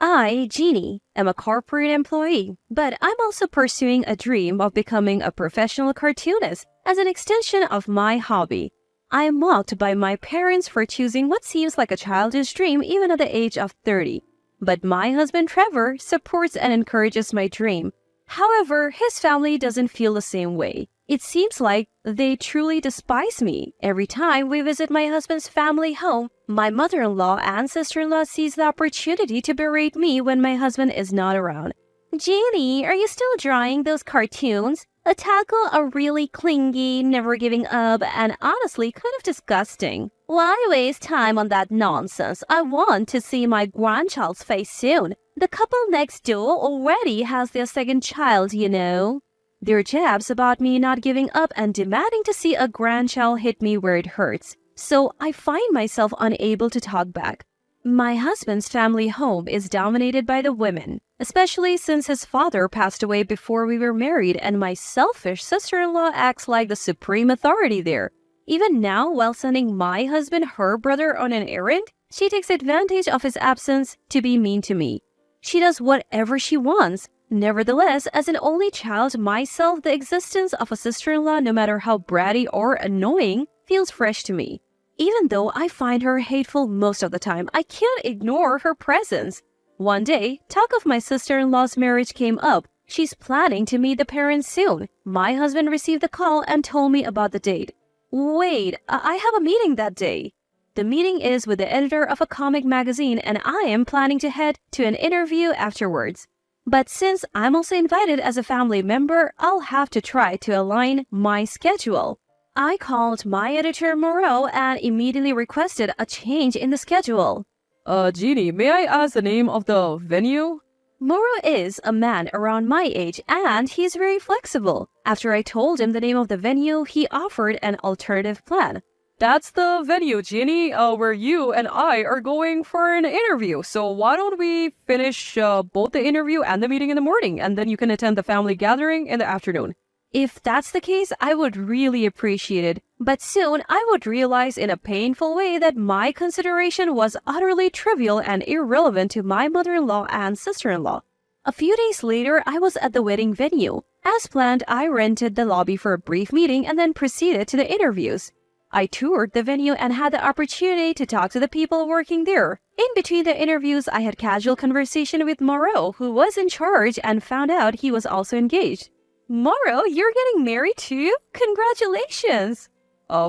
I, Jeannie, am a corporate employee, but I'm also pursuing a dream of becoming a professional cartoonist as an extension of my hobby. I am mocked by my parents for choosing what seems like a childish dream even at the age of 30. But my husband Trevor supports and encourages my dream. However, his family doesn't feel the same way. It seems like they truly despise me. Every time we visit my husband's family home, my mother-in-law and sister-in-law seize the opportunity to berate me when my husband is not around. Jeannie, are you still drawing those cartoons? A tackle are really clingy, never giving up, and honestly kind of disgusting. Why waste time on that nonsense? I want to see my grandchild's face soon. The couple next door already has their second child, you know. Their jabs about me not giving up and demanding to see a grandchild hit me where it hurts, so I find myself unable to talk back. My husband's family home is dominated by the women, especially since his father passed away before we were married and my selfish sister-in-law acts like the supreme authority there. Even now, while sending my husband her brother on an errand, she takes advantage of his absence to be mean to me. She does whatever she wants. Nevertheless, as an only child myself, the existence of a sister-in-law, no matter how bratty or annoying, feels fresh to me. Even though I find her hateful most of the time, I can't ignore her presence. One day, talk of my sister-in-law's marriage came up. She's planning to meet the parents soon. My husband received the call and told me about the date. Wait, I have a meeting that day. The meeting is with the editor of a comic magazine and I am planning to head to an interview afterwards. But since I'm also invited as a family member, I'll have to try to align my schedule. I called my editor Moreau and immediately requested a change in the schedule. Jeannie, may I ask the name of the venue? Moreau is a man around my age and he's very flexible. After I told him the name of the venue, he offered an alternative plan. That's the venue, Jeannie, where you and I are going for an interview. So why don't we finish both the interview and the meeting in the morning, and then you can attend the family gathering in the afternoon. If that's the case, I would really appreciate it. But soon, I would realize in a painful way that my consideration was utterly trivial and irrelevant to my mother-in-law and sister-in-law. A few days later, I was at the wedding venue. As planned, I rented the lobby for a brief meeting and then proceeded to the interviews. I toured the venue and had the opportunity to talk to the people working there. In between the interviews, I had casual conversation with Moreau, who was in charge, and found out he was also engaged. Moreau, you're getting married too? Congratulations!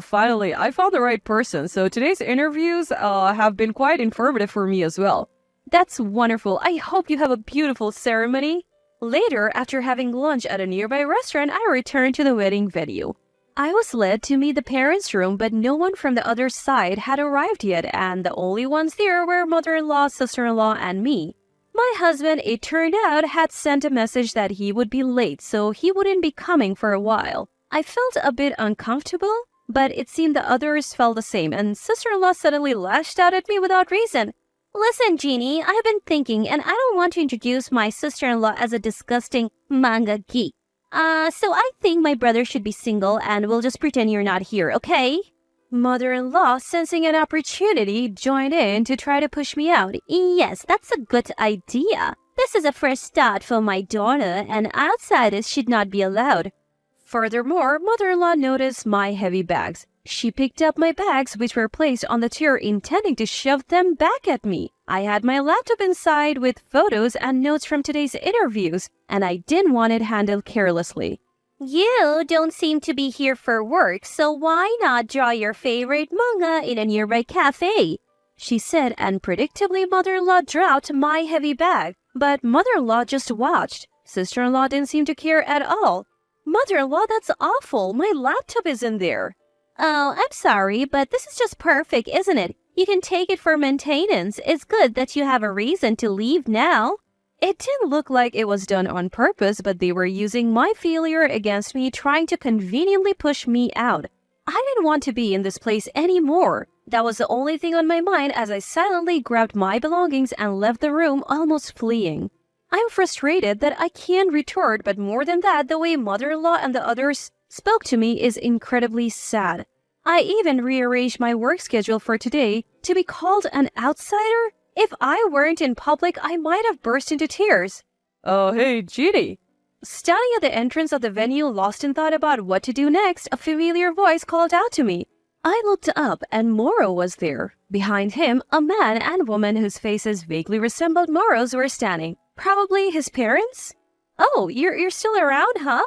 Finally, I found the right person, so today's interviews have been quite informative for me as well. That's wonderful. I hope you have a beautiful ceremony. Later, after having lunch at a nearby restaurant, I returned to the wedding venue. I was led to meet the parents' room, but no one from the other side had arrived yet, and the only ones there were mother-in-law, sister-in-law, and me. My husband, it turned out, had sent a message that he would be late, so he wouldn't be coming for a while. I felt a bit uncomfortable, but it seemed the others felt the same, and sister-in-law suddenly lashed out at me without reason. Listen, Jeannie, I have been thinking, and I don't want to introduce my sister-in-law as a disgusting manga geek. So I think my brother should be single and we'll just pretend you're not here, okay? Mother-in-law, sensing an opportunity, joined in to try to push me out. Yes, that's a good idea. This is a fresh start for my daughter and outsiders should not be allowed. Furthermore, mother-in-law noticed my heavy bags. She picked up my bags, which were placed on the chair, intending to shove them back at me. I had my laptop inside with photos and notes from today's interviews, and I didn't want it handled carelessly. You don't seem to be here for work, so why not draw your favorite manga in a nearby cafe? She said, and predictably mother-in-law dropped my heavy bag. But mother-in-law just watched. Sister-in-law didn't seem to care at all. Mother-in-law, that's awful. My laptop is in there. Oh, I'm sorry, but this is just perfect, isn't it? You can take it for maintenance. It's good that you have a reason to leave now. It didn't look like it was done on purpose, but they were using my failure against me, trying to conveniently push me out. I didn't want to be in this place anymore. That was the only thing on my mind as I silently grabbed my belongings and left the room, almost fleeing. I'm frustrated that I can't retort, but more than that, the way mother-in-law and the others spoke to me is incredibly sad. I even rearranged my work schedule for today. To be called an outsider? If I weren't in public, I might have burst into tears. Hey, Jeannie. Standing at the entrance of the venue, lost in thought about what to do next, a familiar voice called out to me. I looked up and Morrow was there. Behind him, a man and woman whose faces vaguely resembled Morrow's were standing. Probably his parents? Oh, you're still around, huh?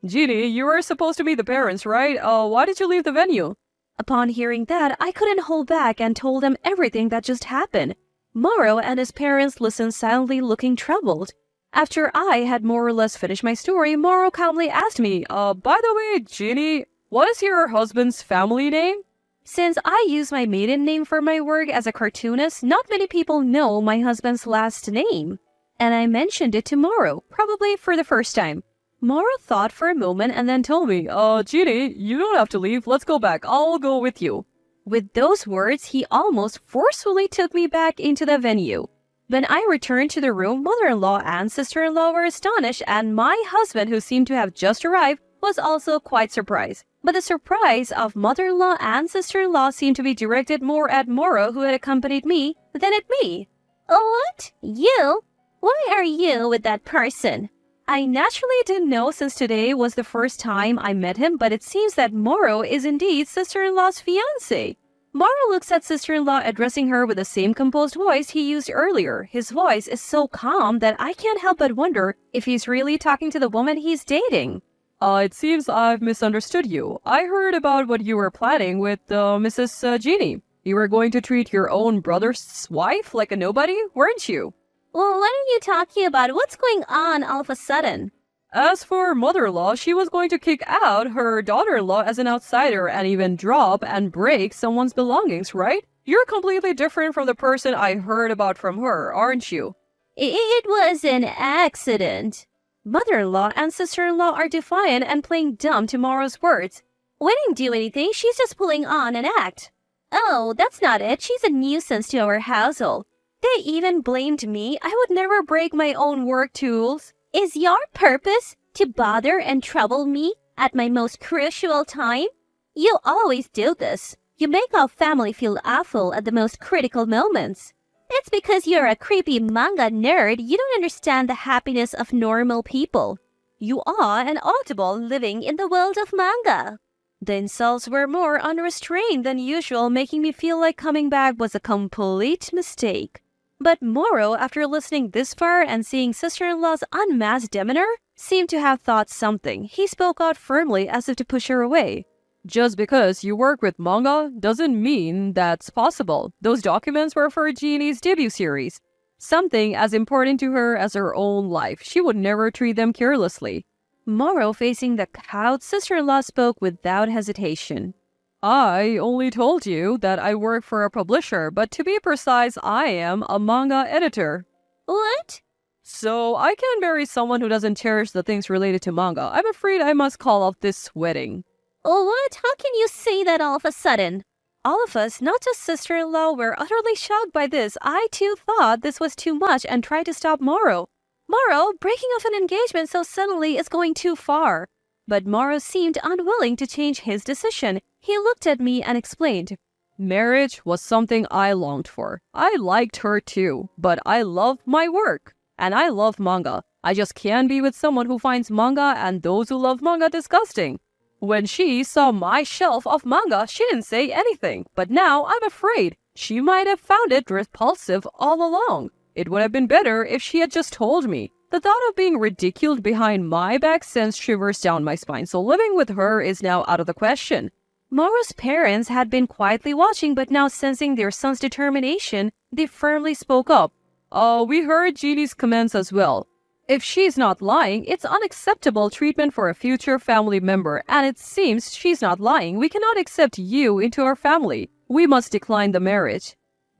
Jeannie, you were supposed to be the parents, right? Why did you leave the venue? Upon hearing that, I couldn't hold back and told them everything that just happened. Morrow and his parents listened silently, looking troubled. After I had more or less finished my story, Morrow calmly asked me, By the way, Jeannie, what is your husband's family name? Since I use my maiden name for my work as a cartoonist, not many people know my husband's last name. And I mentioned it to Morrow, probably for the first time. Morrow thought for a moment and then told me, Jeannie, you don't have to leave. Let's go back. I'll go with you. With those words, he almost forcefully took me back into the venue. When I returned to the room, mother-in-law and sister-in-law were astonished, and my husband, who seemed to have just arrived, was also quite surprised. But the surprise of mother-in-law and sister-in-law seemed to be directed more at Morrow, who had accompanied me, than at me. Oh, what? You? Why are you with that person? I naturally didn't know since today was the first time I met him, but it seems that Morrow is indeed sister-in-law's fiancé. Morrow looks at sister-in-law addressing her with the same composed voice he used earlier. His voice is so calm that I can't help but wonder if he's really talking to the woman he's dating. It seems I've misunderstood you. I heard about what you were planning with Mrs. Jeannie. You were going to treat your own brother's wife like a nobody, weren't you? Well, what are you talking about? What's going on all of a sudden? As for mother-in-law, she was going to kick out her daughter-in-law as an outsider and even drop and break someone's belongings, right? You're completely different from the person I heard about from her, aren't you? It was an accident. Mother-in-law and sister-in-law are defiant and playing dumb to Morrow's words. We didn't do anything, she's just pulling on an act. Oh, that's not it. She's a nuisance to our household. They even blamed me. I would never break my own work tools. Is your purpose to bother and trouble me at my most crucial time? You always do this. You make our family feel awful at the most critical moments. It's because you're a creepy manga nerd. You don't understand the happiness of normal people. You are an audible living in the world of manga. The insults were more unrestrained than usual, making me feel like coming back was a complete mistake. But Morrow, after listening this far and seeing sister-in-law's unmasked demeanor, seemed to have thought something. He spoke out firmly as if to push her away. Just because you work with manga doesn't mean that's possible. Those documents were for Jeannie's debut series. Something as important to her as her own life. She would never treat them carelessly. Morrow, facing the cowed sister-in-law, spoke without hesitation. I only told you that I work for a publisher, but to be precise, I am a manga editor. What? So I can't marry someone who doesn't cherish the things related to manga. I'm afraid I must call off this wedding. Oh, what? How can you say that all of a sudden? All of us, not just sister-in-law, were utterly shocked by this. I too thought this was too much and tried to stop Morrow. Morrow, breaking off an engagement so suddenly is going too far. But Morrow seemed unwilling to change his decision. He looked at me and explained. Marriage was something I longed for. I liked her too, but I love my work. And I love manga. I just can't be with someone who finds manga and those who love manga disgusting. When she saw my shelf of manga, she didn't say anything. But now I'm afraid she might have found it repulsive all along. It would have been better if she had just told me. The thought of being ridiculed behind my back sends shivers down my spine, so living with her is now out of the question. Morrow's parents had been quietly watching, but now sensing their son's determination, they firmly spoke up. We heard Jeannie's comments as well. If she's not lying, it's unacceptable treatment for a future family member, and it seems she's not lying. We cannot accept you into our family. We must decline the marriage.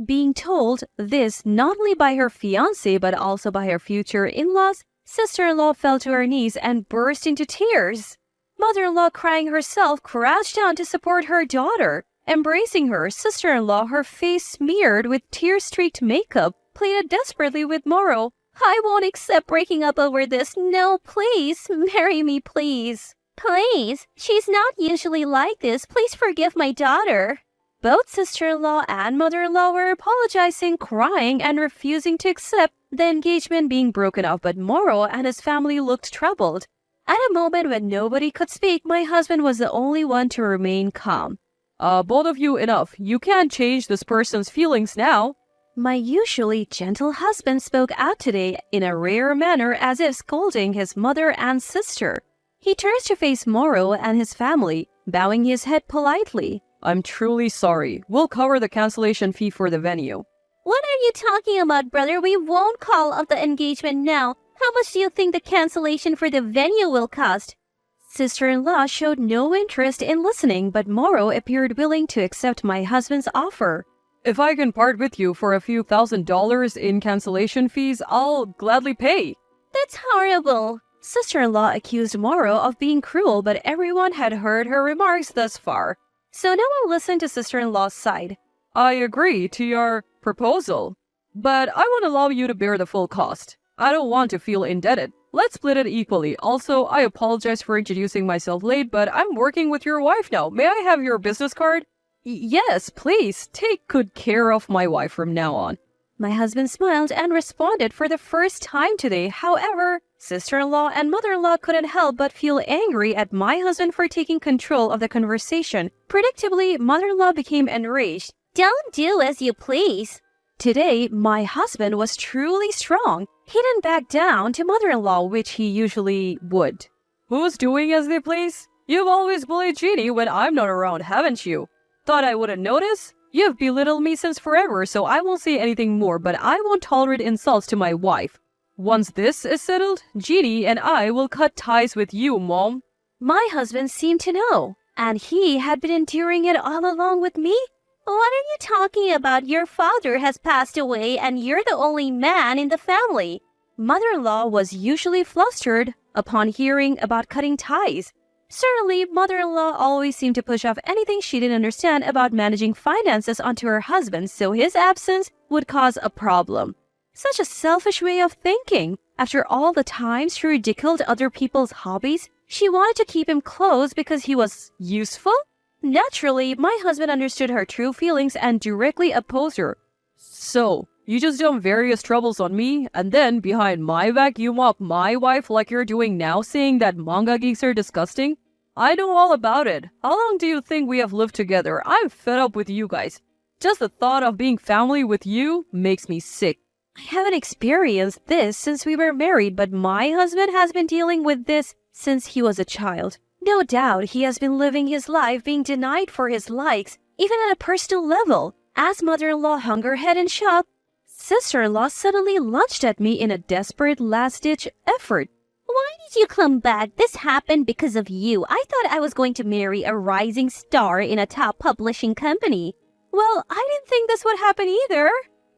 Being told this not only by her fiancé but also by her future in-laws, sister-in-law fell to her knees and burst into tears. Mother-in-law, crying herself, crouched down to support her daughter. Embracing her, sister-in-law, her face smeared with tear-streaked makeup, pleaded desperately with Morrow. I won't accept breaking up over this. No, please, marry me, please. Please, she's not usually like this. Please forgive my daughter. Both sister-in-law and mother-in-law were apologizing, crying, and refusing to accept the engagement being broken off, but Moro and his family looked troubled. At a moment when nobody could speak, my husband was the only one to remain calm. Both of you, enough. You can't change this person's feelings now. My usually gentle husband spoke out today in a rare manner, as if scolding his mother and sister. He turns to face Moro and his family, bowing his head politely. I'm truly sorry. We'll cover the cancellation fee for the venue. What are you talking about, brother? We won't call off the engagement now. How much do you think the cancellation for the venue will cost? Sister-in-law showed no interest in listening, but Moro appeared willing to accept my husband's offer. If I can part with you for a few $1,000s in cancellation fees, I'll gladly pay. That's horrible. Sister-in-law accused Moro of being cruel, but everyone had heard her remarks thus far, so no one listened to sister-in-law's side. I agree to your proposal, but I won't allow you to bear the full cost. I don't want to feel indebted. Let's split it equally. Also, I apologize for introducing myself late, but I'm working with your wife now. May I have your business card? Yes, please. Take good care of my wife from now on. My husband smiled and responded for the first time today. However, sister-in-law and mother-in-law couldn't help but feel angry at my husband for taking control of the conversation. Predictably, mother-in-law became enraged. Don't do as you please. Today, my husband was truly strong. He didn't back down to mother-in-law, which he usually would. Who's doing as they please? You've always bullied Jeannie when I'm not around, haven't you? Thought I wouldn't notice? You've belittled me since forever, so I won't say anything more, but I won't tolerate insults to my wife. Once this is settled, Jeannie and I will cut ties with you, Mom. My husband seemed to know, and he had been enduring it all along with me. What are you talking about? Your father has passed away and you're the only man in the family. Mother-in-law was usually flustered upon hearing about cutting ties. Certainly, mother-in-law always seemed to push off anything she didn't understand about managing finances onto her husband, so his absence would cause a problem. Such a selfish way of thinking. After all the times she ridiculed other people's hobbies, she wanted to keep him close because he was useful? Naturally, my husband understood her true feelings and directly opposed her. So, you just dump various troubles on me, and then behind my back you mock my wife like you're doing now, saying that manga geeks are disgusting? I know all about it. How long do you think we have lived together? I'm fed up with you guys. Just the thought of being family with you makes me sick. I haven't experienced this since we were married, but my husband has been dealing with this since he was a child. No doubt he has been living his life being denied for his likes, even at a personal level. As mother-in-law hung her head in shock, sister-in-law suddenly lunged at me in a desperate last-ditch effort. Why did you come back? This happened because of you. I thought I was going to marry a rising star in a top publishing company. Well, I didn't think this would happen either.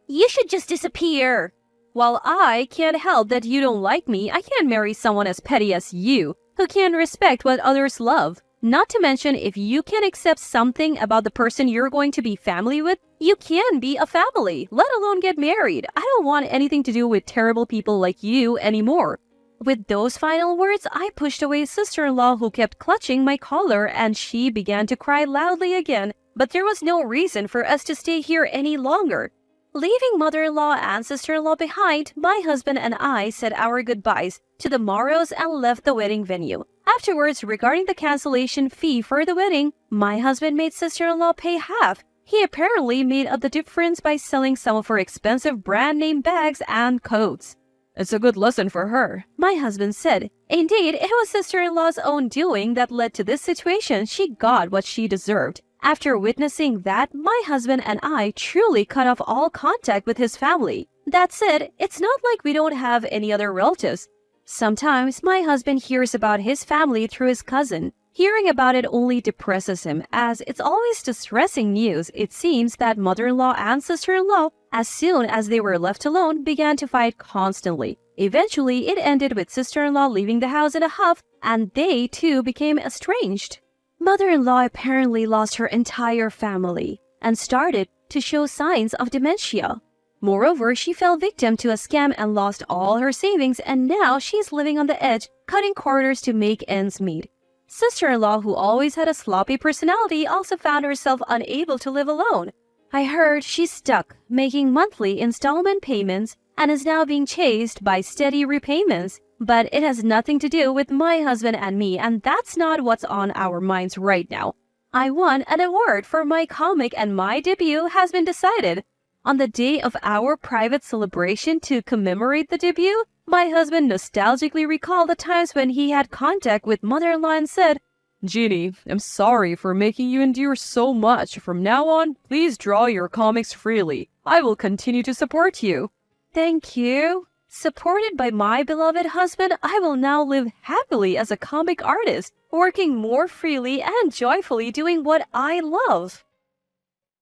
You should just disappear. While I can't help that you don't like me, I can't marry someone as petty as you, who can respect what others love. Not to mention, if you can accept something about the person you're going to be family with, you can be a family, let alone get married. I don't want anything to do with terrible people like you anymore. With those final words, I pushed away sister-in-law who kept clutching my collar, and she began to cry loudly again, but there was no reason for us to stay here any longer. Leaving mother-in-law and sister-in-law behind, my husband and I said our goodbyes to the Moros and left the wedding venue. Afterwards, regarding the cancellation fee for the wedding, my husband made sister-in-law pay half. He apparently made up the difference by selling some of her expensive brand-name bags and coats. It's a good lesson for her, my husband said. Indeed, it was sister-in-law's own doing that led to this situation. She got what she deserved. After witnessing that, my husband and I truly cut off all contact with his family. That said, it's not like we don't have any other relatives. Sometimes my husband hears about his family through his cousin. Hearing about it only depresses him, as it's always distressing news. It seems that mother-in-law and sister-in-law, as soon as they were left alone, began to fight constantly. Eventually, it ended with sister-in-law leaving the house in a huff, and they too became estranged. Mother-in-law apparently lost her entire family and started to show signs of dementia. Moreover, she fell victim to a scam and lost all her savings, and now she's living on the edge, cutting corners to make ends meet. Sister-in-law, who always had a sloppy personality, also found herself unable to live alone. I heard she's stuck, making monthly installment payments and is now being chased by steady repayments. But it has nothing to do with my husband and me, and that's not what's on our minds right now. I won an award for my comic and my debut has been decided. On the day of our private celebration to commemorate the debut, my husband nostalgically recalled the times when he had contact with mother-in-law and said, Jeannie, I'm sorry for making you endure so much. From now on, please draw your comics freely. I will continue to support you. Thank you. Supported by my beloved husband, I will now live happily as a comic artist, working more freely and joyfully doing what I love.